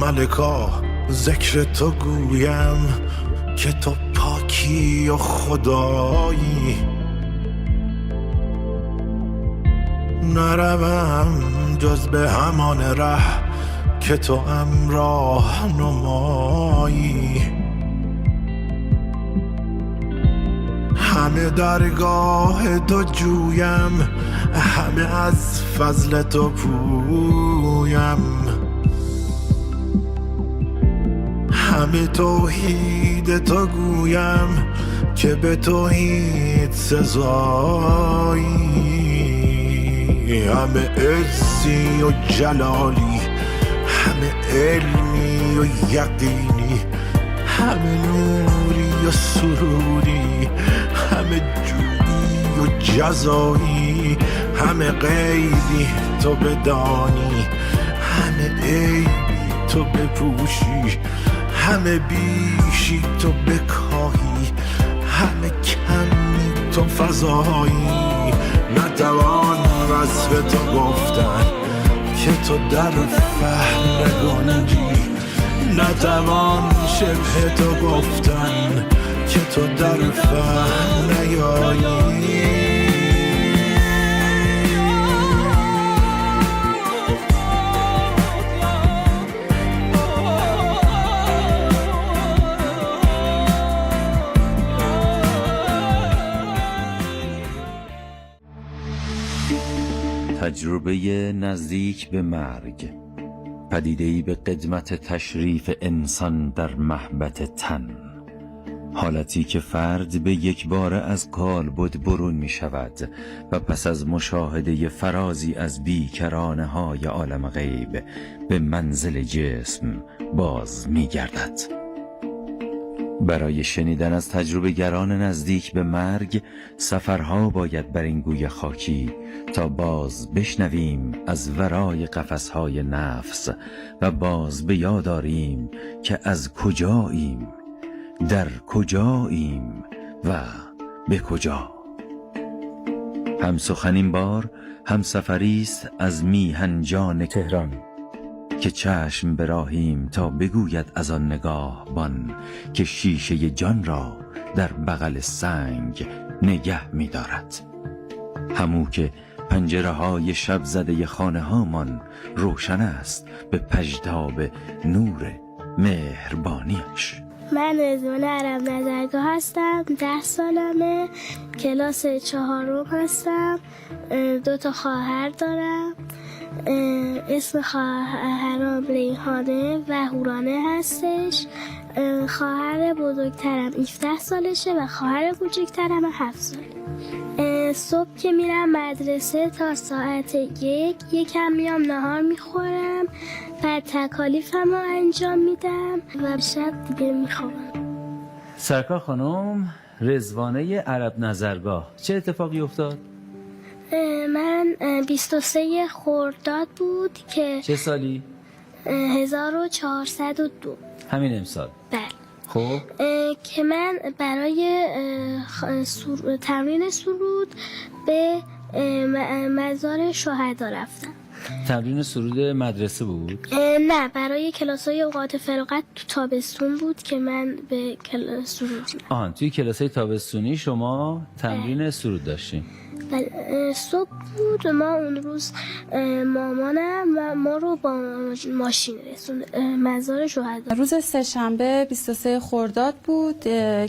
ملکا ذکر تو گویم که تو پاکی و خدایی. نروم جز به همان ره که تو همراه نمایی. همه درگاه تو جویم، همه از فضل تو پویم. همه توحید تو گویم که به توحید سزایی. همه عزی و جلالی، همه علمی و یقینی، همه نوری و سروری، همه جودی و جزایی. همه غیبی تو بدانی، همه عیبی تو بپوشی، همه بیشی تو بکاهی، همه کمی تو فضایی. نتوان وصف تو گفتن که تو در فهم نگنجی، نتوان شبه تو گفتن که تو در فهم نیایی. تجربه نزدیک به مرگ، پدیده‌ای به قدمت تشریف انسان در مهبط تن، حالتی که فرد به یک باره از کالبد برون می شود و پس از مشاهده فرازی از بیکرانه های عالم غیب به منزل جسم باز می گردد. برای شنیدن از تجربه گران نزدیک به مرگ سفرها باید بر این گوی خاکی تا باز بشنویم از ورای قفسهای نفس و باز به یاد آریم که از کجاییم، در کجاییم و به کجا. هم سخن این بار هم سفری است از میهنجان تهران که چشم براهیم تا بگوید از آن نگاهبان که شیشه جان را در بغل سنگ نگه می دارد. همو که پنجره های شب زده خانه هامان روشن است به پژداب نور مهربانیش. من رضوان عرب نظرگاه هستم، 10 سالمه، کلاس 4 هستم، 2 خواهر دارم. اسم خواهرام ریحانه و هورانه هستش. خواهر بزرگترم 17 سالشه و خواهر کوچکترم 7 ساله. صبح که میرم مدرسه تا ساعت 1 یکم میام نهار میخورم، بعد تکالیفم رو انجام میدم و شب دیگه میخوام. سرکار خانم، رضوانه عرب نظرگاه، چه اتفاقی افتاد؟ من 23 خرداد بود که چه سالی؟ 1402. همین امسال. بله. خب که من برای تمرین سرود به مزار شهدا رفتم. تمرین سرود مدرسه بود؟ نه، برای کلاس‌های اوقات فراغت تو تابستون بود که من به کلاس سرود رفتم. توی کلاس‌های تابستونی شما تمرین سرود داشتین؟ صبح بود و ما اون روز مامانم و ما رو با ماشین رسوند مزار شهدا. روز سه‌شنبه 23 خرداد بود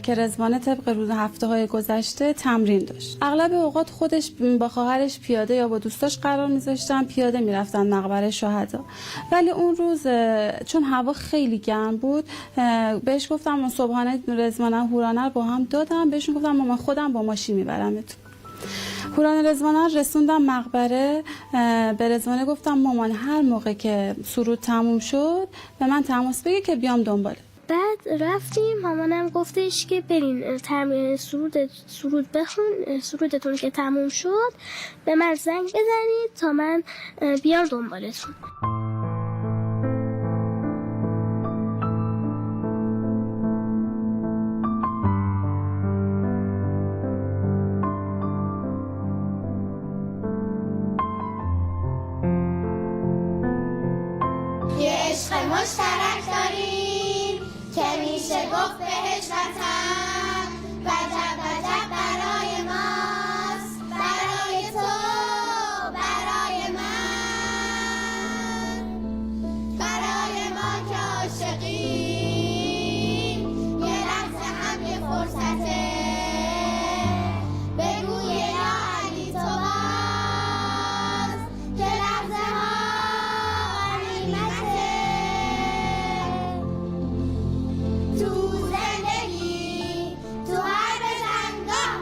که رضوانه طبق روز هفته‌های گذشته تمرین داشت. اغلب اوقات خودش با خواهرش پیاده یا با دوستاش قرار می‌ذاشتن، پیاده می‌رفتن مقبره شهدا. ولی اون روز چون هوا خیلی گرم بود بهش گفتم صبحانه رضوانه هورانه رو با هم دادم، بهشون گفتم مامان خودم با ماشین میبرمتون. هورانه رضوانه رسوندم مقبره، به رضوانه گفتم مامان هر موقع که سرود تموم شد به من تماس بگی که بیام دنباله. بعد رفتیم، مامانم گفتش که برین تمرین سرود بخون، سرودتون که تموم شد به من زنگ بزنید تا من بیام دنبالتون. یه عشق مشترک گفت بهش وطن وجب وجب برای ماست، برای تو برای من، برای ما که عاشقیم یه لحظه هم یه فرصته بگوی یا علی تو باز که لحظه ها غنیمته. تو زندگی تو هر بزنگاه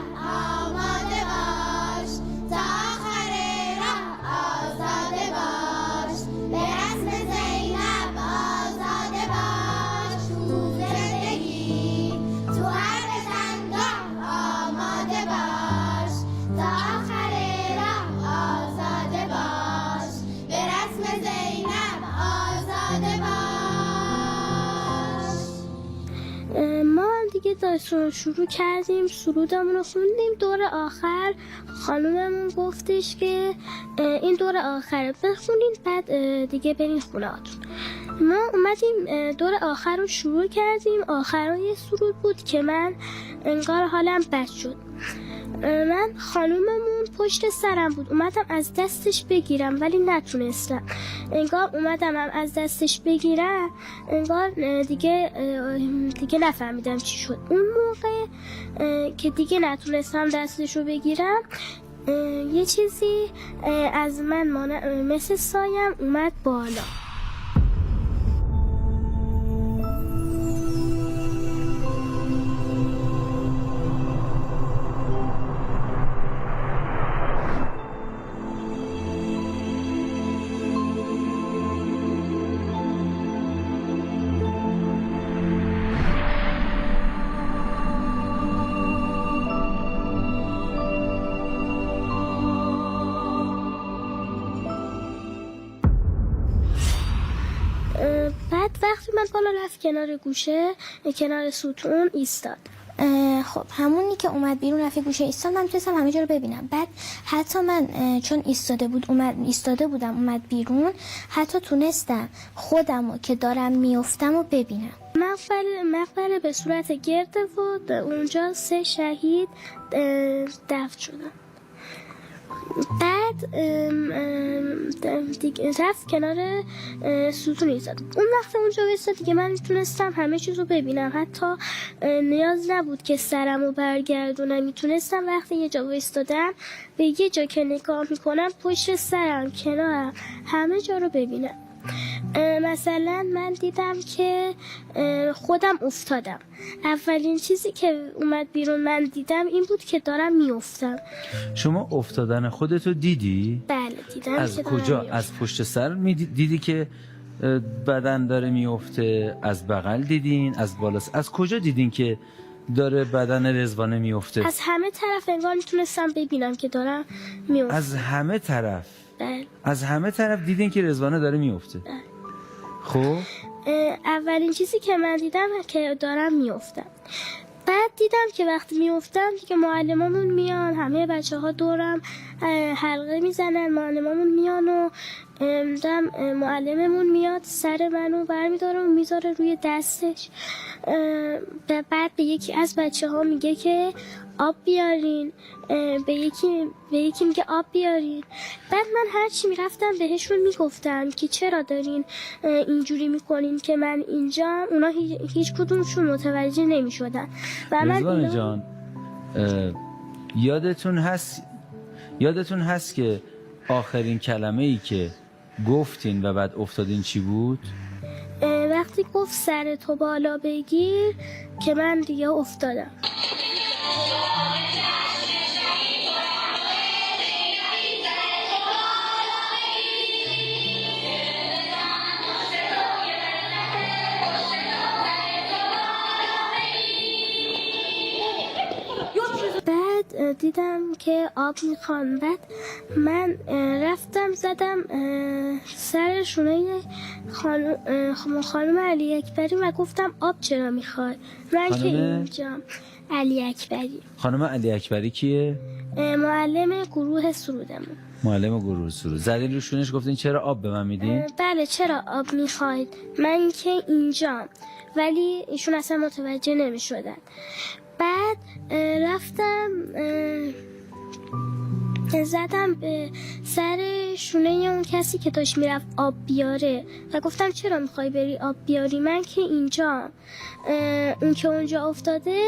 آماده باش، تا آخر راه آزاده باش، به رسم زینب آزاده باش. تو زندگی تو هر بزنگاه آماده باش، تا آخر راه آزاده باش، به رسم زینب آزاده باش. ما هم دیگه داستان شروع کردیم، سرودمون رو خوندیم. دور آخر خانوممون گفتش که این دور آخر بخونین، بعد دیگه برین خونه‌هاتون. ما اومدیم دور آخر رو شروع کردیم. آخرای سرود بود که من انگار حالم بد شد. من خانوممون پشت سرم بود، اومدم از دستش بگیرم ولی نتونستم. انگار اومدم از دستش بگیرم، انگار دیگه نفهمیدم چی شد. اون موقع که دیگه نتونستم دستش رو بگیرم، یه چیزی از من مثل سایم اومد بالا. بعد وقتی من بالا رفت کنار گوشه، کنار ستون ایستاد. خب همونی که اومد بیرون رفت گوشه ایستاد، من میتونستم همه جا رو ببینم. بعد حتی من چون ایستاده بودم اومد بیرون، حتی تونستم خودمو که دارم میافتم و ببینم. مقبره به صورت گرده و اونجا 3 شهید دفن شدن. بعد دیگه رفت کنار ستون ایستاد. اون وقت اونجا ایستاد دیگه من میتونستم همه چیز رو ببینم، حتی نیاز نبود که سرم رو برگردونم. میتونستم وقتی یه جا ایستادم به یه جا که نگاه میکنم پشت سرم، کنارم، همه جا رو ببینم. مثلا من دیدم که خودم افتادم. اولین چیزی که اومد بیرون من دیدم این بود که دارم میافتم. شما افتادن خودتو دیدی؟ بله دیدم. از که کجا؟ دارم از پشت سر دیدی که بدن داره میفته؟ از بغل دیدین؟ از بالا؟ از کجا دیدین که داره بدن رضوانه میفته؟ از همه طرف انگار میتونستم ببینم که دارم میافتم. از همه طرف؟ بله. از همه طرف دیدین که رضوانه داره میفته؟ خب اولین چیزی که من دیدم که دارم میافتم. بعد دیدم که وقتی میافتم دیگه معلمامون میان، همه بچه‌ها دورم حلقه میزنن، معلمامون میان و معلممون میاد سر منو برمیداره و میذاره روی دستش. بعد به یکی از بچه‌ها میگه که آب بیارین، به یکی میگه آب بیارین. بعد من هرچی میرفتم بهشون میگفتم که چرا دارین اینجوری میکنین که من اینجا. اونا هیچ کدومشون متوجه نمیشدن. و من رضوانه جان، یادتون هست که آخرین کلمه ای که گفتین و بعد افتادین چی بود؟ وقتی گفت سر تو بالا بگیر که من دیگه افتادم. بعد دیدم که آب میخوان. بعد من رفتم زدم سر شونه خانم علی اکبری و گفتم آب چرا میخوای؟ من که اینجام. علی اکبری. خانم علی اکبری کیه؟ معلم گروه سرودمون. معلم گروه سرود. زدین روشونش گفتین چرا آب به من میدین؟ بله چرا آب میخواید؟ من که اینجام، ولی ایشون اصلا متوجه نمیشدن. بعد رفتم زدم به سر شونه اون کسی که داشت میرفت آب بیاره و گفتم چرا میخوای بری آب بیاری؟ من که اینجام. اون که اونجا افتاده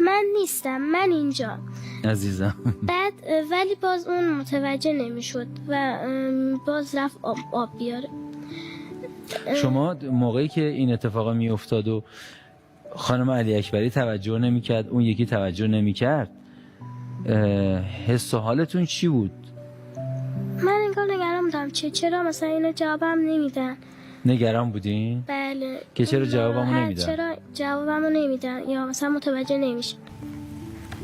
من نیستم، من اینجا عزیزم. بعد ولی باز اون متوجه نمیشد و باز رفت آب بیاره. شما موقعی که این اتفاقا میافتاد و خانم علی اکبری توجه نمیکرد، اون یکی توجه نمیکرد، حس و حالتون چی بود؟ من انگار نگران بودم چرا مثلا اینا جوابم نمیدن. نگران بودین؟ بله که چرا جوابمو نمیدن؟ چرا جوابمو نمیدن یا مثلا متوجه نمیشه.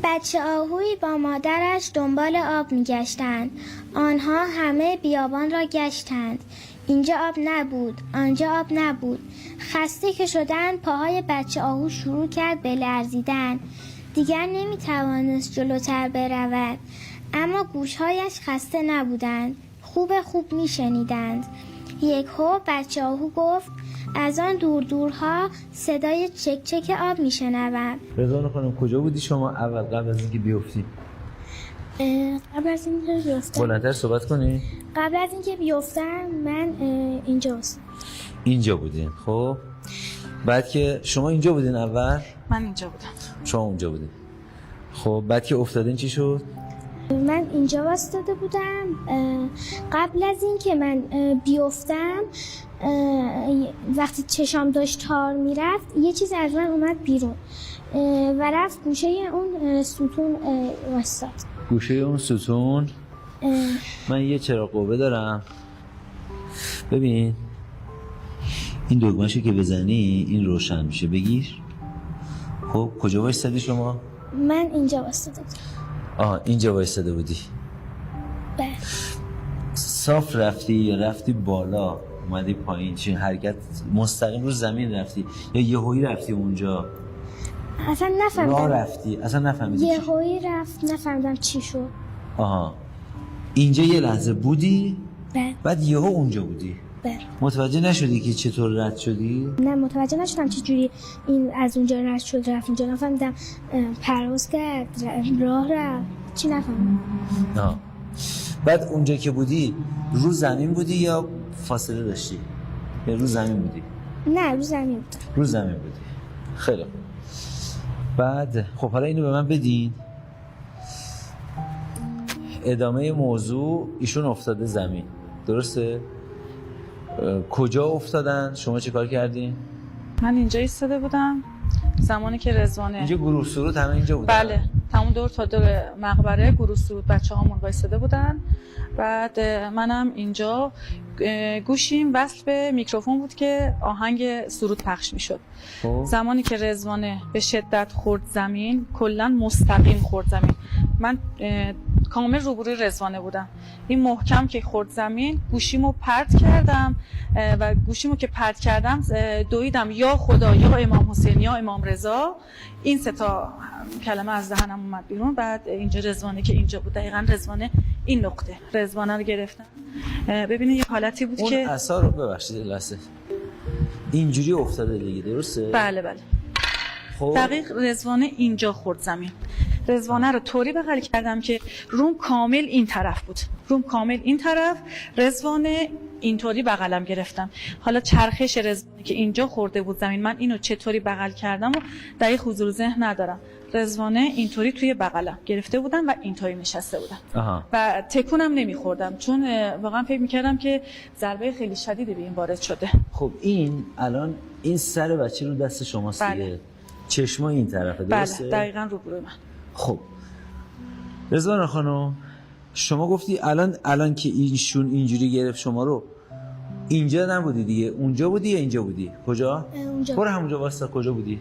بچه آهویی با مادرش دنبال آب میگشتند. آنها همه بیابان را گشتند. اینجا آب نبود، آنجا آب نبود. خسته که شدند پاهای بچه آهو شروع کرد به لرزیدن. دیگر نمیتوانست جلوتر برود، اما گوشهایش خسته نبودند. خوب میشنیدند. یکهو بچه آهو گفت از آن دور دورها صدای چک چک آب میشنوم. رضوان خانم کجا بودی شما اول قبل از اینکه بیفتی؟ قبل از اینکه بیفتم بلندتر صحبت کنی؟ قبل از اینکه بیفتم من اینجا بودین. خب بعد که شما اینجا بودین اول؟ من اینجا بودم. شما اونجا بودین. خب بعد که افتادین چی شد؟ من اینجا واسطاده بودم. قبل از اینکه من بیفتم وقتی چشام داشت تار میرفت یه چیز از من اومد بیرون و رفت گوشه اون ستون واسطاد. گوشه اون ستون؟ من یه چراغ قوه دارم، ببین این دکمه‌شو که بزنی این روشن میشه. بگیر. خب کجا وایسادی شما؟ من اینجا واسطاده بودم. اینجا وایساده بودی. بله. صاف رفتی یا رفتی بالا اومدی پایین؟ چی حرکت مستقیم رو زمین رفتی یا یهویی رفتی اونجا؟ اصلا نفهمیدم. راه رفتی اصلا نفهمیدی؟ یهویی رفت نفهمیدم چی شد. اینجا یه لحظه بودی؟ بله. بعد یهو اونجا بودی؟ بله. متوجه نشدی که چطور رد شدی؟ نه متوجه نشدم چجوری این از اونجا رد شد رفت اینجا. نفهمیدم پرواز کرد راه رفت چی نفهمیدم. بعد اونجا که بودی رو زمین بودی یا فاصله داشتی؟ یا رو زمین بودی؟ نه رو زمین بودم. رو زمین بودی. خیلی خوب. بعد خب حالا اینو به من بدین. ادامه موضوع ایشون افتاده زمین، درسته؟ کجا افتادن؟ شما چه کار کردین؟ من اینجا ایستاده بودم زمانی که رضوانه اینجا گروه سرود همه اینجا بودن؟ بله تمام دور تا دور مقبره گروه سرود بچه هامون وایساده بودن. بعد منم اینجا گوشیم وصل به میکروفون بود که آهنگ سرود پخش میشد. زمانی که رضوانه به شدت خورد زمین، کلا مستقیم خورد زمین، من کامل روبروی رضوانه بودم. این محکم که خورد زمین گوشیمو پرت کردم و گوشیمو که پرت کردم دویدم یا خدا یا امام حسین یا امام رضا. این سه تا کلمه از دهنم اومد بیرون. بعد اینجا رضوانه که اینجا بود، دقیقاً رضوانه این نقطه رضوانه رو گرفتم. ببینید یک حالتی بود که اون اثر رو ببخشید لحظه اینجوری افتاده دیگه، درسته؟ بله. خب دقیق رضوانه اینجا خورد زمین. رضوانه رو طوری بغل کردم که روم کامل این طرف بود، رضوانه اینطوری بغلم گرفتم. حالا چرخش رضوانه که اینجا خورده بود زمین، من اینو چطوری بغل کردم و دقیق حضور ذهن ندارم. رضوانه اینطوری توی بغلم گرفته بودم و اینطوری نشسته بودم و تکونم نمیخوردم چون واقعا فکر میکردم که ضربه خیلی شدیدی به این وارد شده. خب این الان این سر بچه رو دست شماست دیگه؟ چشما این طرفه، درسته؟ بله دقیقاً روبروی من. خب رضوانه خانم شما گفتی الان که اینشون اینجوری گرفت شما رو، اینجا نبودی دیگه، اونجا بودی یا اینجا بودی؟ کجا؟ اونجا. برو همونجا واسه کجا بودی؟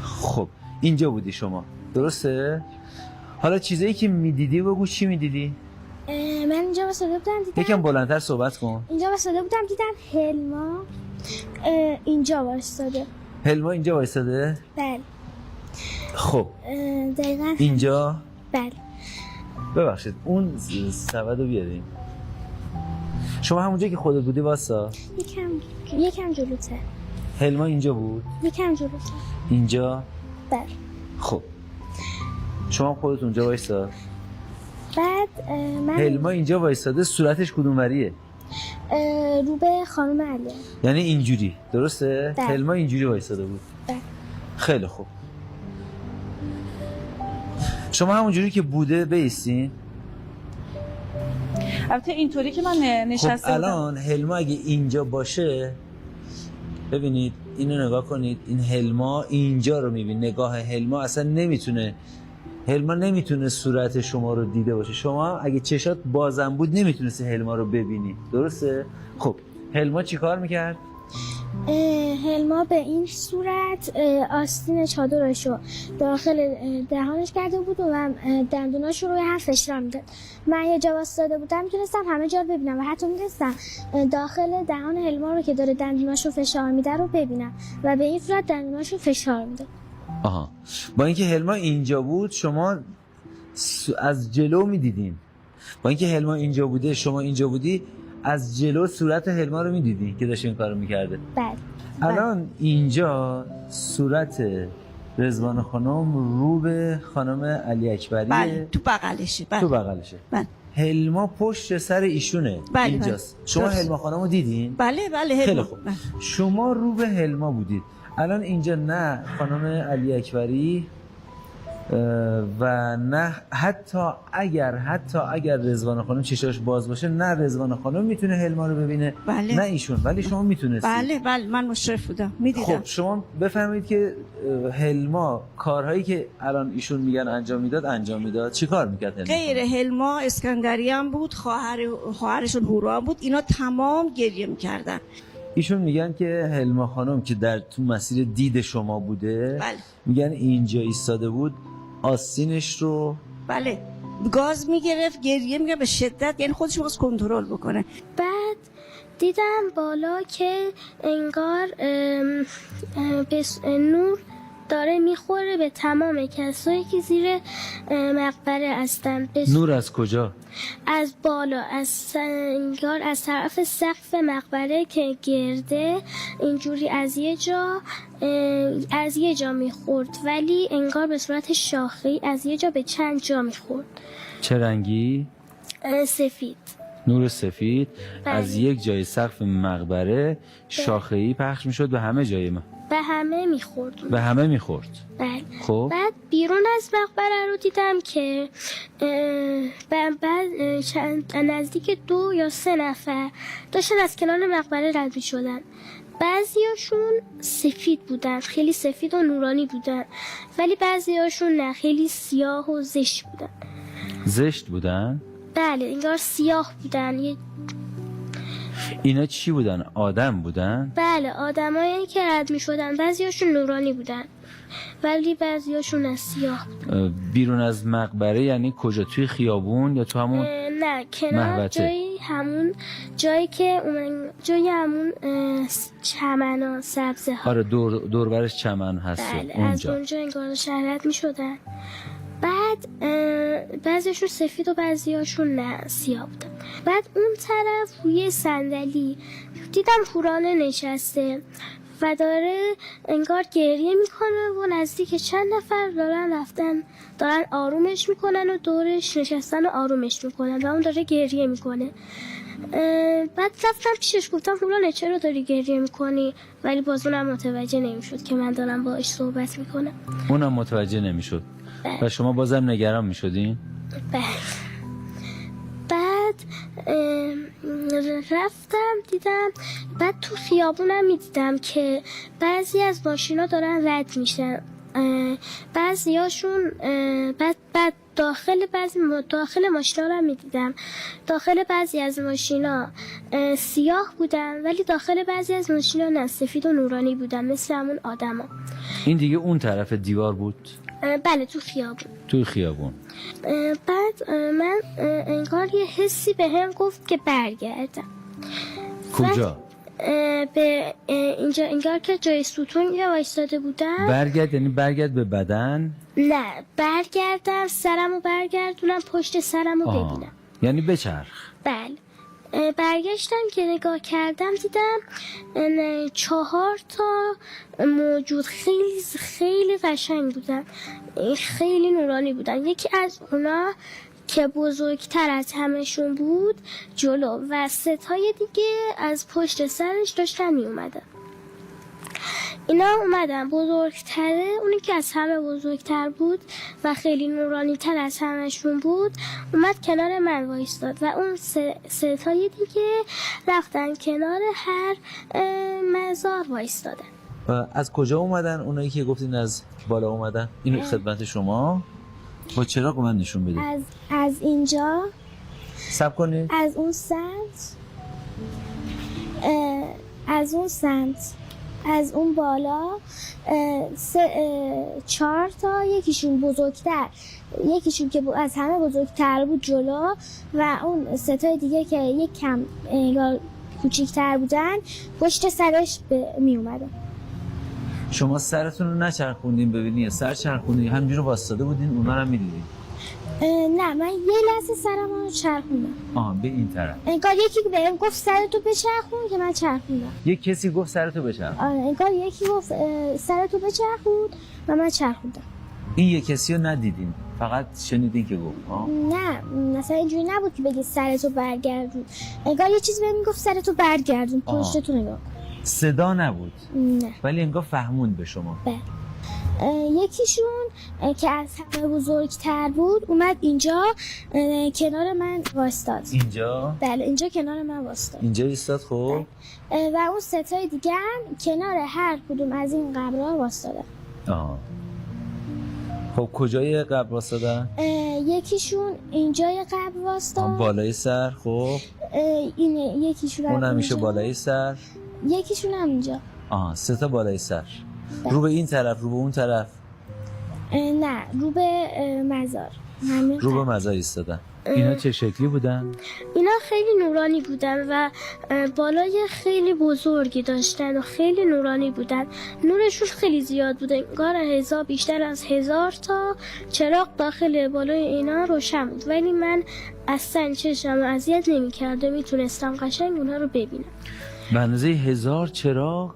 خب اینجا بودی شما، درسته؟ حالا چیزایی که میدیدی بگو، چی میدیدی؟ من اینجا واسطه بودم دیدم. یکم بلندتر صحبت کن. اینجا واسطه بودم دیدم هلما اینجا واسطه. هلما اینجا وایساده؟ بله. خب دقیقا. اینجا؟ بله. ببخشید اون سبد رو بیاریم. شما همونجا که خودت بودی واسا؟ یکم جلوتر. هلما اینجا بود؟ یکم جلوتر. اینجا؟ بله. خب شما خودت اونجا وایسا. بعد من هلما اینجا وایساده، صورتش کدوم وریه؟ رو به خانم علیه. یعنی اینجوری درسته؟ بله. هلما اینجوری وایساده بود. بله. خیلی خوب. شما همونجوری که بوده بیستین. البته اینطوری که من نشسته خب الان هلما اگه اینجا باشه، ببینید اینو نگاه کنید، این هلما اینجا رو میبین، نگاه هلما اصلا نمیتونه صورت شما رو دیده باشه. شما اگه چشات بازم بود نمیتونستی هلما رو ببینی، درسته؟ خب هلما چی کار میکرد؟ هلما به این صورت آستین چادرشو داخل دهانش کرده بود و دندوناشو روی هم فشار میداد. من یه جا واسطاده بودم میتونستم همه جا رو ببینم و حتی میتونستم داخل دهان هلما رو که داره دندوناشو فشار میده رو ببینم و به این صورت دندوناشو فشار میده. آها، با اینکه هلما اینجا بود شما از جلو میدیدین. با اینکه هلما اینجا بوده شما اینجا بودی، از جلو صورت هلما رو میدیدی که داشت این کارو میکرده. بله. الان اینجا صورت رضوان خانم رو به خانم علی اکبریه. بله تو بغلشه. تو بغلشه. بله. هلما پشت سر ایشونه. بله. اینجاست. شما درست. هلما خانم رو دیدین؟ بله هلما. خیلی خوب. بله. شما رو به هلما بودید. الان اینجا نه خانم علی اکبری و نه حتی اگر رضوان خانم چشاش باز باشه، نه رضوان خانم میتونه هلما رو ببینه. بله. نه ایشون، ولی شما میتونستید. بله من مشرف بودم میدیدم. خب شما بفهمید که هلما کارهایی که الان ایشون میگن انجام میداد چی کار میکرد هلما؟ غیر هلما اسکندری هم بود، خواهرشون هورا بود، اینا تمام گریه میکردن. ایشون میگن که هلما خانم که در تو مسیر دید شما بوده، بله. میگن اینجا ایستاده بود، آستینش رو بله گاز میگرفت، گریه میگرفت به شدت، یعنی خودش می‌خواست کنترل بکنه. بعد دیدم بالا که انگار نور داره میخوره به تمام کسایی که زیر مقبره هستن. نور از کجا؟ از بالا، انگار از طرف سقف مقبره که گرده اینجوری از یه جا میخورد، ولی انگار به صورت شاخه‌ای از یه جا به چند جا میخورد. چه رنگی؟ سفید. نور سفید. بله. از یک جای سقف مقبره شاخه‌ای پخش میشد به همه جای ما. به همه میخورد. به همه میخورد. بله. خب بعد بیرون از مقبره رو دیدم که بعد نزدیک 2 یا 3 نفر داشتن از کنار مقبره رد می‌شدن. بعضیاشون سفید بودن، خیلی سفید و نورانی بودن، ولی بعضیاشون نه، خیلی سیاه و زشت بودن. زشت بودن؟ بله انگار سیاه بودن. اینا چی بودن؟ آدم بودن؟ بله آدمایی که رد می شدن، بعضیاشون نورانی بودن ولی بعضیاشون از سیاه بودن. بیرون از مقبره یعنی کجا؟ توی خیابون یا تو همون نه کنار جایی که همون چمنا سبزه ها. آره دور برش چمن هست. بله اونجا. از اونجا انگار شهرت می شدن. بعد بعضیشون سفید و بعضیاشون نه سیاه بودن. بعد اون طرف روی صندلی دیدم پورانه نشسته و داره انگار گریه میکنه و نزدیک چند نفر دارن آرومش میکنن و دورش نشستن و آرومش میکنن و اون داره گریه میکنه. بعد رفتم پیشش گفتم پورانه چرا داری گریه میکنی؟ ولی باز اونم متوجه نمیشد که من دارم باهاش صحبت میکنم. اونم متوجه نمیشد. و شما بازم نگران میشدین؟ بله. بعد رفتم دیدم، بعد تو خیابونم میدیدم که بعضی از ماشینا دارن رد میشن، بعضیاشون بعد داخل ماشینا رو میدیدم، داخل بعضی از ماشینا سیاه بودن ولی داخل بعضی از ماشینا نه، سفید و نورانی بودن مثل همون آدما. این دیگه اون طرف دیوار بود؟ بله تو خیابون. بعد من انگار یه حسی به هم گفت که برگردم. کجا؟ به اینجا انگار که جای ستون یا وایستاده بودم. برگرد یعنی برگرد به بدن؟ نه، برگردم سرمو برگردونم پشت سرمو ببینم. یعنی بچرخ. بله. برگشتم که نگاه کردم دیدم 4 تا موجود خیلی خیلی قشنگ بودن، خیلی نورانی بودن. یکی از اونا که بزرگتر از همشون بود جلو و 3 تای دیگه از پشت سرش داشتن می اومدن. اینا اومدن بزرگتره، اونی که از همه بزرگتر بود و خیلی نورانی تر از همشون بود اومد کنار من وایستاد و اون 3 تای دیگه رفتن کنار هر مزار وایستادن. و از کجا اومدن اونایی که گفتین از بالا اومدن؟ اینو خدمت شما با چراغ من نشون بده. از اینجا صبر کنید. از اون سمت از اون بالا 4 تا، یکیشون بزرگتر، یکیشون که از همه بزرگتر بود جلو و اون 3 تای دیگه که یک کم کوچیک‌تر بودن پشت سرش می اومدن. شما سرتون رو نچرخوندین ببینید، سر چرخوندین همینجوری واسطاده بودین اونا رو می‌دیدین؟ نه، من یه لحظه سرم رو چرخوندم. به این طرف. انگار یکی بهم گفت سرتو بچرخون که من چرخوندم. یک کسی گفت سرتو بچرخون. انگار یکی گفت سرتو بچرخون و من چرخوندم. این یک کسی رو ندیدین، فقط شنیدین که گفت؟ نه، مثلا اینجوری نبود که بگی سرتو برگردون. انگار یه چیزی بهم گفت سرتو برگردون، پشتتو نگاه کن. صدا نبود؟ نه. ولی انگار فهموند به شما. بله. یکیشون که از همه بزرگتر بود اومد اینجا کنار من وایستاد. اینجا؟ بله، اینجا کنار من وایستاد. اینجا ایستاد. خب و اون 3 تای دیگه هم کنار هر کدوم از این قبرها وایستادن. خب کجای قبر وایستادن؟ یکیشون اینجای قبر وایستاد. بالای سر. خب اینه یکیشون. اون همیشه بالای سر. یکیشون هم اینجا. 3 تا بالای سر. رو به این طرف، رو به اون طرف؟ نه، رو به مزار. رو به مزار ایستادن. اینا چه شکلی بودن؟ اینا خیلی نورانی بودن و بالای خیلی بزرگی داشتن و خیلی نورانی بودن. نورشون خیلی زیاد بود، انگار بیشتر از 1000 تا چراغ داخل بالای اینا روشن بود، ولی من اصلا چشمم اذیت نمی‌کرد و میتونستم قشنگ اونها رو ببینم. به اندازه 1000 چراغ؟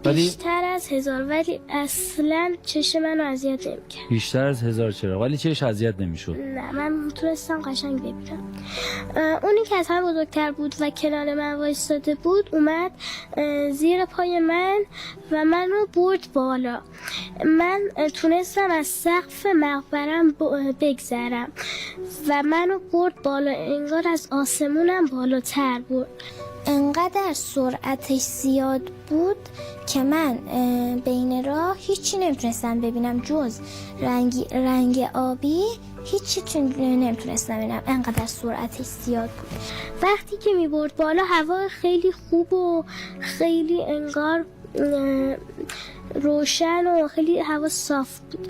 بیشتر از 1000، ولی اصلا چشم منو اذیت نمی‌کرد. بیشتر از 1000 چراغ ولی چش اذیت نمی‌شد؟ نه، من میتونستم قشنگ ببینم. اونی که از همه بزرگتر بود و کنار من وایستاده بود اومد زیر پای من و منو برد بالا. من تونستم از سقف مقبرم بگذرم و منو برد بالا، انگار از آسمونم بالاتر برد. انقدر سرعتش زیاد بود که من بین راه هیچی نمیتونستم ببینم جز رنگ آبی، هیچی نمیتونستم ببینم، انقدر سرعتش زیاد بود. وقتی که میبرد بالا هوا خیلی خوب و خیلی انگار روشن و خیلی هوا صاف بود.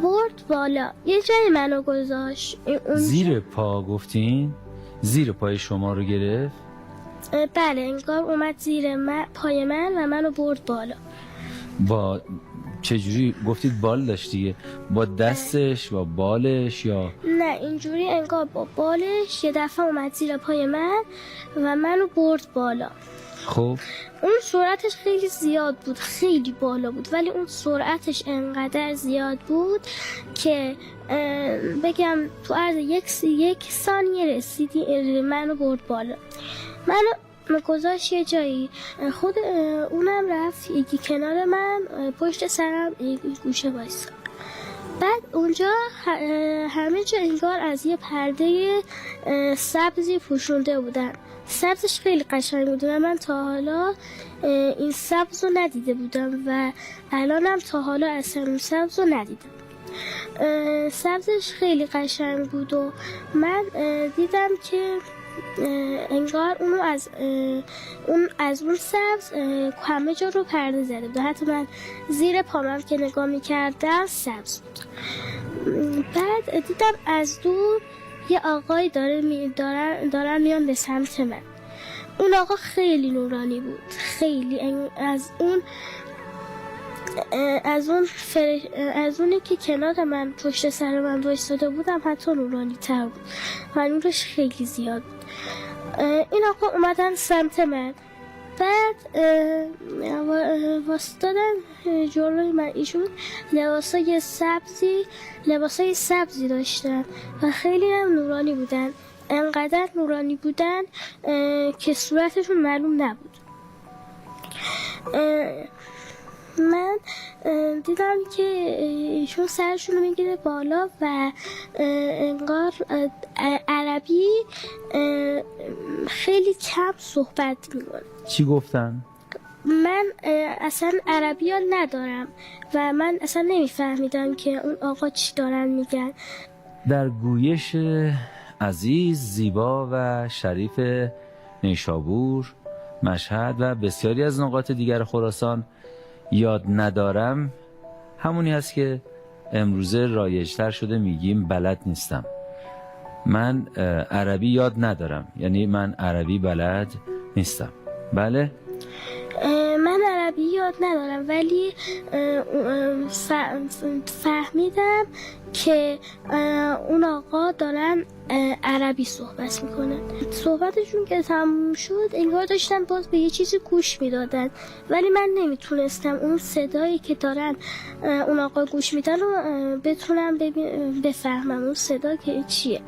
برد بالا، یه جای منو گذاشت. زیر پا گفتین؟ زیر پای شما رو گرفت؟ بله، انگار اومد زیر پای من و منو برد بالا. با چجوری گفتید بال داشت دیگه؟ با دستش و بالش یا؟ نه، اینجوری انگار با بالش یه دفعه اومد زیر پای من و منو برد بالا. خب اون سرعتش خیلی زیاد بود، خیلی بالا بود، ولی اون سرعتش انقدر زیاد بود که بگم تو عرض یک ثانیه رسیدی منو برد بالا. منو گذاشت یه جایی، خود اونم رفت یکی کنار من پشت سرم یک گوشه وایساد. بعد اونجا همه جا انگار از یه پرده سبزی پوشونده بودن. سبزش خیلی قشنگ بود و من تا حالا این سبز رو ندیده بودم و الانم تا حالا اصلا این سبز رو ندیدم. سبزش خیلی قشنگ بود و من دیدم که انگار اونو از اون سبز همه جا رو پرده زده بود. حتی من زیر پامم که نگاه میکردم سبز بود. بعد دیدم از دور یه آقای دارن میان به سمت من. اون آقا خیلی نورانی بود، خیلی از اونی که کنار من پشت سر من وایساده بودم حتی نورانی تر بود و نورش خیلی زیاد بود. این آقا اومدن سمت من، بعد واسطادن جلوی من. ایشون لباسای سبزی داشتن و خیلی هم نورانی بودن، انقدر نورانی بودن که صورتشون معلوم نبود. من دیدم که ایشون سرشون رو میگیره بالا و انگار عربی خیلی کم صحبت میکنه. چی گفتن؟ من اصلا عربی ها ندارم و من اصلا نمیفهمیدم که اون آقا چی دارن میگن. در گویش عزیز، زیبا و شریف نیشابور، مشهد و بسیاری از نقاط دیگر خراسان یاد ندارم همونی هست که امروزه رایج‌تر شده میگیم بلد نیستم. من عربی یاد ندارم، یعنی من عربی بلد نیستم. بله؟ من عربی یاد ندارم ولی فهمیدم که اون آقا دارن عربی صحبت میکنن. صحبتشون که تموم شد انگار داشتن باز به یه چیزی گوش میدادن ولی من نمیتونستم اون صدایی که دارن اون آقا گوش میدن رو بتونم بفهمم اون صدا که چیه.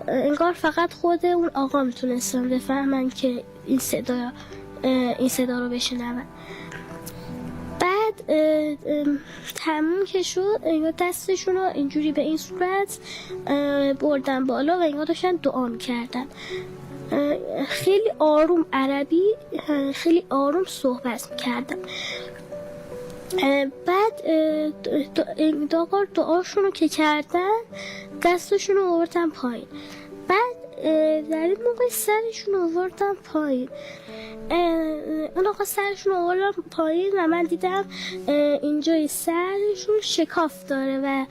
انگار فقط خود اون آقا میتونستم بفهمن که این صدا رو بشنون. بعد تموم که شد انگار دستشون رو اینجوری به این صورت بردن بالا و انگار داشتن دعا میکردن. خیلی آروم عربی، خیلی آروم صحبت میکردن. بعد دعاشون رو که کردن دستشون رو آوردن پایین. بعد در این موقع سرشون رو آوردن پایین. اون آقا سرشون رو آوردن پایین و من دیدم اینجای سرشون شکاف داره و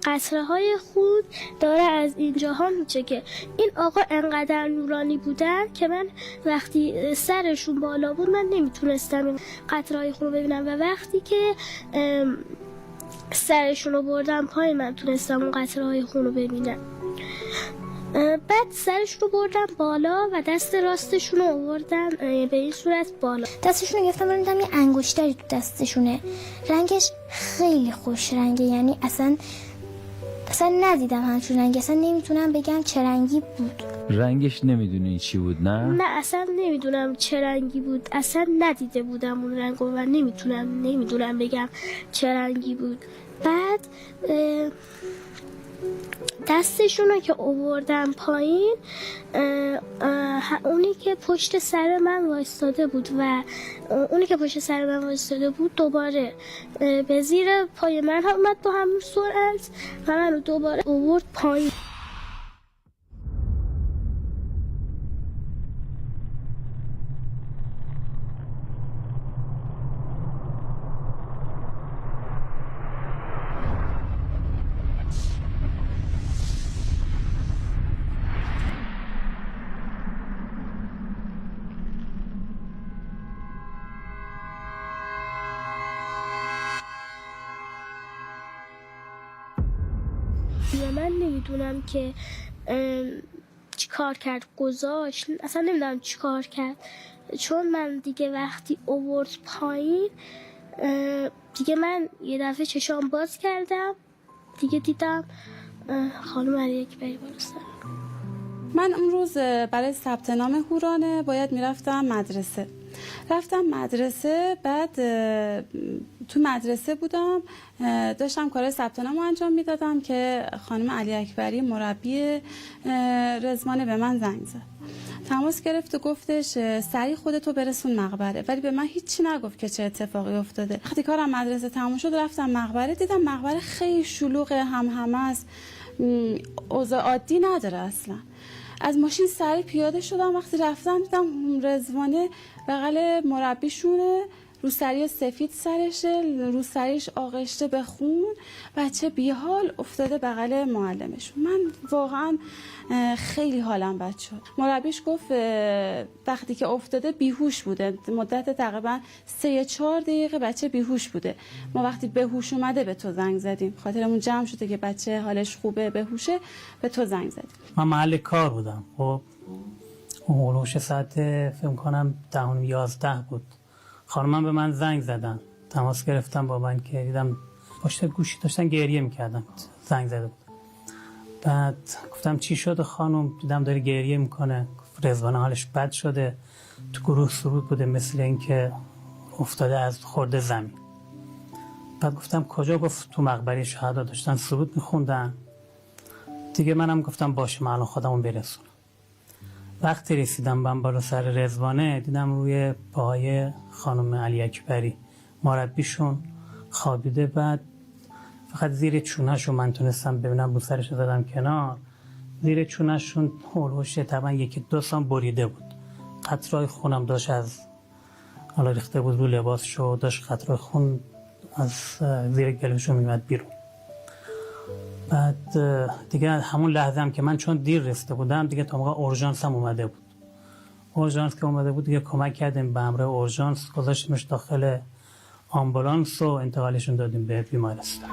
قطره های خون داره از اینجاها میچکه. این آقا انقدر نورانی بودن که من وقتی سرشون بالا بود من نمیتونستم این قطره های خون رو ببینم و وقتی که سرشون رو بردم پایین من تونستم اون قطره های خون رو ببینم. بعد سرش رو بردم بالا و دست راستشون رو آوردم به این صورت بالا. دستشون رو گرفتم و دیدم یه انگشتری تو دستشونه، رنگش خیلی خوش رنگه، یعنی اصلا ندیدم همچون رنگی، اصلا نمیتونم بگم چه رنگی بود. رنگش نمیدونی چی بود؟ نه اصلا نمیدونم چه رنگی بود، اصلا ندیده بودم اون رنگو و نمیدونم بگم چه رنگی بود. بعد دستشون رو که آوردن پایین اونی که پشت سر من وایستاده بود دوباره به زیر پای من هم اومد با همون سرعت و من رو دوباره آورد پایین. من نمیدونم که چی کار کرد، گذاشت، اصلا نمیدونم چی کار کرد، چون من دیگه وقتی آورد پایین دیگه من یه دفعه چشام باز کردم دیگه دیدم خانم علی اکبری بالا سرم. من اون روز برای ثبت نام هورانه باید میرفتم مدرسه. رفتم مدرسه، بعد تو مدرسه بودم داشتم کار ثبت نام انجام میدادم که خانم علی اکبری مربی رزوانه به من زنگ زد، تماس گرفت و گفتش سریع خودتو برسون مقبره، ولی به من هیچی نگفت که چه اتفاقی افتاده. وقتی کارم مدرسه تموم شد رفتم مقبره، دیدم مقبره خیلی شلوغه، همه است، اوضاع عادی نداره اصلا. از ماشین سریع پیاده شدم، وقتی رفتم دیدم رزوانه بغل مربیشونه روسری سفید سرشه، روسریش آغشته به خون، بچه بیحال افتاده بغل معلمشون. من واقعا خیلی حالم بد شد. مربیش گفت وقتی که افتاده بیهوش بوده، مدت تقریبا 3-4 دقیقه بچه بیهوش بوده. ما وقتی به هوش اومده به تو زنگ زدیم، خاطرمون جمع شده که بچه حالش خوبه، به هوشه، به تو زنگ زدیم. من محل کار بودم. خب هولوش ساعت فکر کنم 10-11 بود. خانمم به من زنگ زدن، تماس گرفتم با من که دیدم پشت گوشی داشتن گریه میکردن، زنگ زده بود. بعد گفتم چی شده خانم؟ دیدم داره گریه میکنه. رضوان حالش بد شده، تو گروه سرود بوده، مثل اینکه افتاده از خورده زمین. بعد گفتم کجا؟ گفت تو مقبره شهدا داشتن سرود میخوندن. دیگه منم گفتم باشه، من الان خودمون برسونم. وقتی رسیدم من بالا سر رضوانه، دیدم روی پاهای خانم علی اکبری مربیشون خوابیده. بعد فقط زیر چونه‌شو من تونستم ببینم، بوسرش دادم کنار. زیر چونه‌شون هولوش تقریبا 1-2 سانت بریده بود. قطرهای خونم داشت از حالا ریخته بود رو لباسشو، داشت قطرهای خون از زیر گلوشو میومد بیرون. بعد دیگه همون لحظه هم که من چون دیر رسیده بودم دیگه تا موقع اورژانس هم اومده بود. اورژانس که اومده بود دیگه کمک کردیم به همراه اورژانس، گذاشتیمش داخل آمبولانس و انتقالشون دادیم به بیمارستان.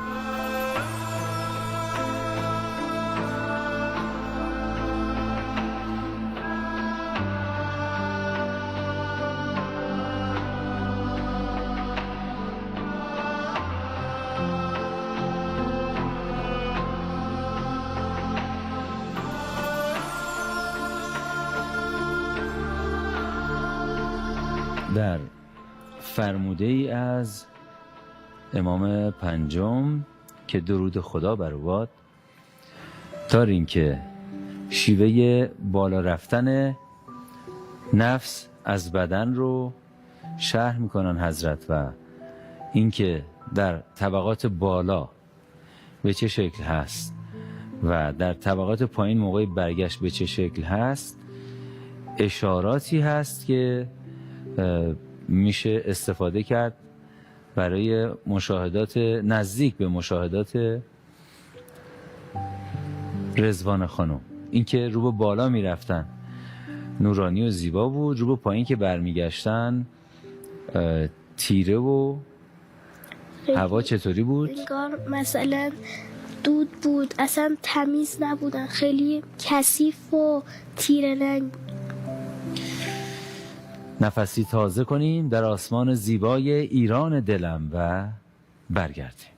در فرموده ای از امام پنجم که درود خدا بر او باد داریم که شیوه بالا رفتن نفس از بدن رو شرح میکنن حضرت و اینکه در طبقات بالا به چه شکل هست و در طبقات پایین موقع برگشت به چه شکل هست. اشاراتی هست که میشه استفاده کرد برای مشاهدات نزدیک به مشاهدات رضوان خانم. اینکه رو به بالا میرفتن نورانی و زیبا بود، رو به پایین که برمیگشتن تیره و هوا چطوری بود؟ انگار مثلا دود بود، اصلا تمیز نبودن، خیلی کثیف و تیره رنگ بود. نفسی تازه کنیم در آسمان زیبای ایران دلم و برگردیم.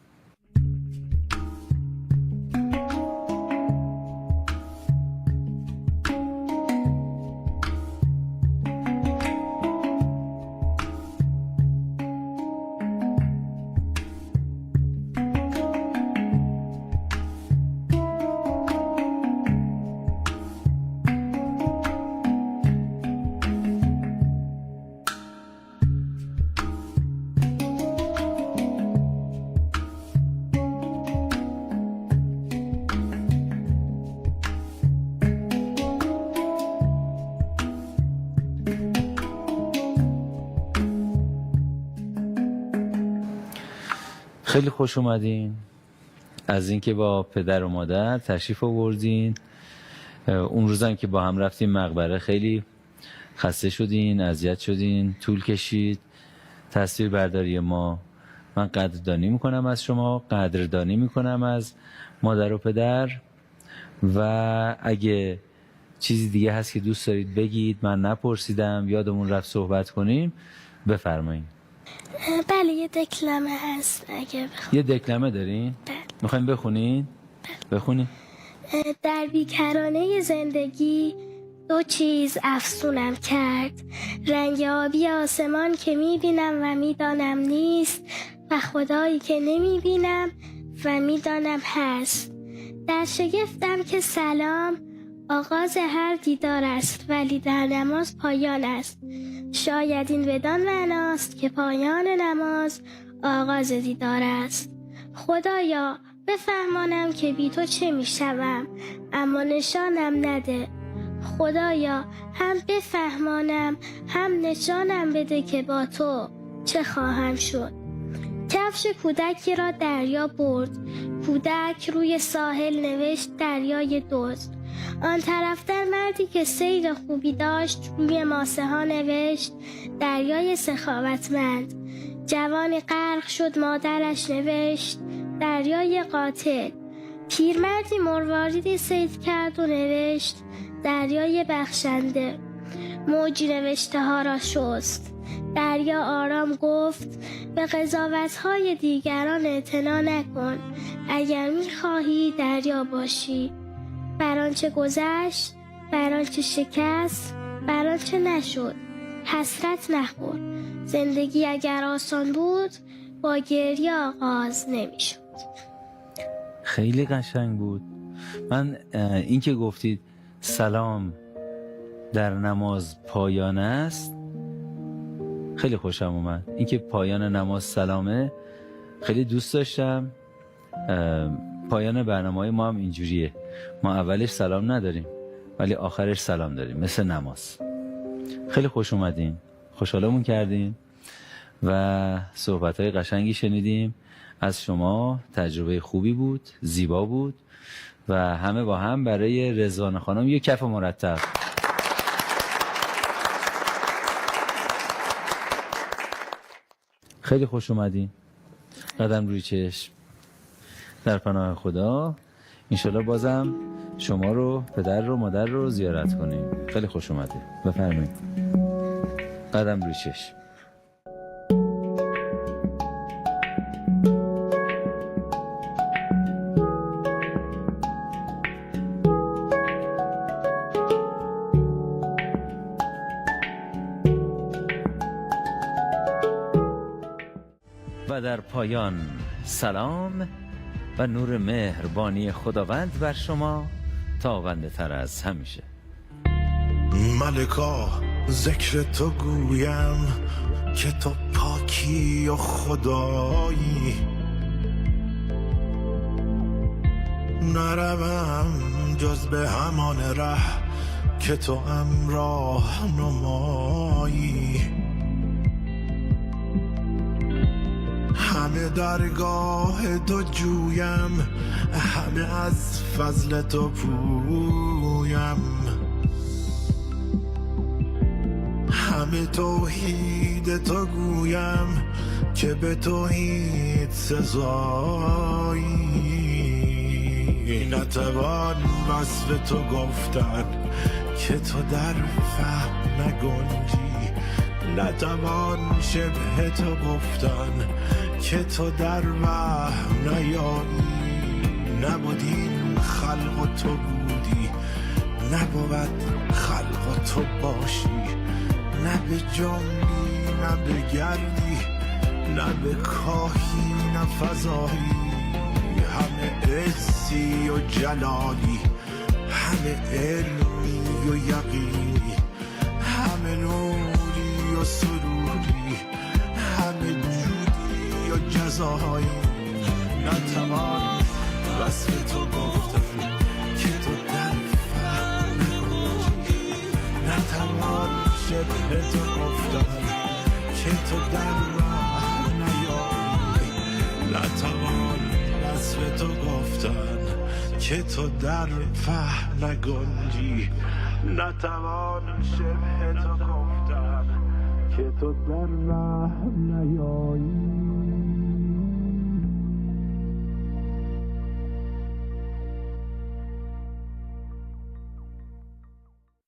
خیلی خوش اومدین از اینکه با پدر و مادر تشریف آوردین. اون روزم که با هم رفتیم مقبره خیلی خسته شدین، اذیت شدین، طول کشید تصویر برداری ما. من قدردانی میکنم از شما، قدردانی میکنم از مادر و پدر و اگه چیزی دیگه هست که دوست دارید بگید من نپرسیدم یادمون رفت صحبت کنیم بفرمایید. بله یه دکلمه هست اگه بخوام. یه دکلمه دارین؟ بله. میخوایم بخونین؟ بخونین. در بیکرانه زندگی 2 چیز افسونم کرد، رنگ آبی آسمان که میبینم و میدانم نیست و خدایی که نمیبینم و میدانم هست. در شگفتم که سلام آغاز هر دیدار است ولی در نماز پایان است. شاید این بدان معناست که پایان نماز آغاز دیدار است. خدایا بفهمانم که بی تو چه میشوم اما نشانم نده. خدایا هم بفهمانم هم نشانم بده که با تو چه خواهم شد؟ کفش کودکی را دریا برد. کودک روی ساحل نوشت دریای دزد. آن طرفتر مردی که سیر خوبی داشت روی ماسه ها نوشت دریای سخاوتمند. جوانی غرق شد، مادرش نوشت دریای قاتل. پیرمردی مرواریدی صید کرد و نوشت دریای بخشنده. موجی نوشته ها را شست. دریا آرام گفت به قضاوت‌های دیگران اعتنا نکن. اگر می‌خواهی دریا باشی. بر آنچه گذشت، بر آنچه شکست، بر آنچه نشد حسرت نخور. زندگی اگر آسان بود با گریه آغاز نمی‌شد. خیلی قشنگ بود. من این که گفتید سلام در نماز پایان است خیلی خوشم اومد. این که پایان نماز سلامه خیلی دوست داشتم. پایان برنامه‌های ما هم اینجوریه، ما اولش سلام نداریم ولی آخرش سلام داریم، مثل نماز. خیلی خوش اومدین، خوشحالمون کردین و صحبت‌های قشنگی شنیدیم از شما. تجربه خوبی بود، زیبا بود و همه با هم برای رضوان خانم یک کف مرتب. خیلی خوش اومدین. قدم روی چشم. در پناه خدا انشالله بازم شما رو، پدر رو، مادر رو زیارت کنیم. خیلی خوش اومدین. بفرمایید. قدم روی چشم. و در پایان سلام و نور مهربانی خداوند بر شما تابنده تر از همیشه. ملکا ذکر تو گویم که تو پاکی و خدایی. نروم جز به همان ره که تو راه نمایی. همه درگاه تو جویم، همه از فضل تو پویم. همه توحید تو گویم که به توحید سزایی. نتوان وصف تو گفتن که تو در فهم نگنجی. نتوان شبه تو گفتن که تو در وهم نیایی. نبودین خلق و تو بودی، نبود خلق و تو باشی. نه به جنبی نه به گردی، نه به کاهی نه فضایی. همه عزی و جلالی، همه علمی و یقینی، همه نوری و سروری، همه جودی و جزایی. نتوان وصف تو گفتن که تو در فهم نگنجی. نتوان شبه تو گفتن که تو در راه نیایی. نتوان وصف تو گفتن که تو در فهم نگنجی. نتوان شبه تو گفتن که تو در راه نیایی.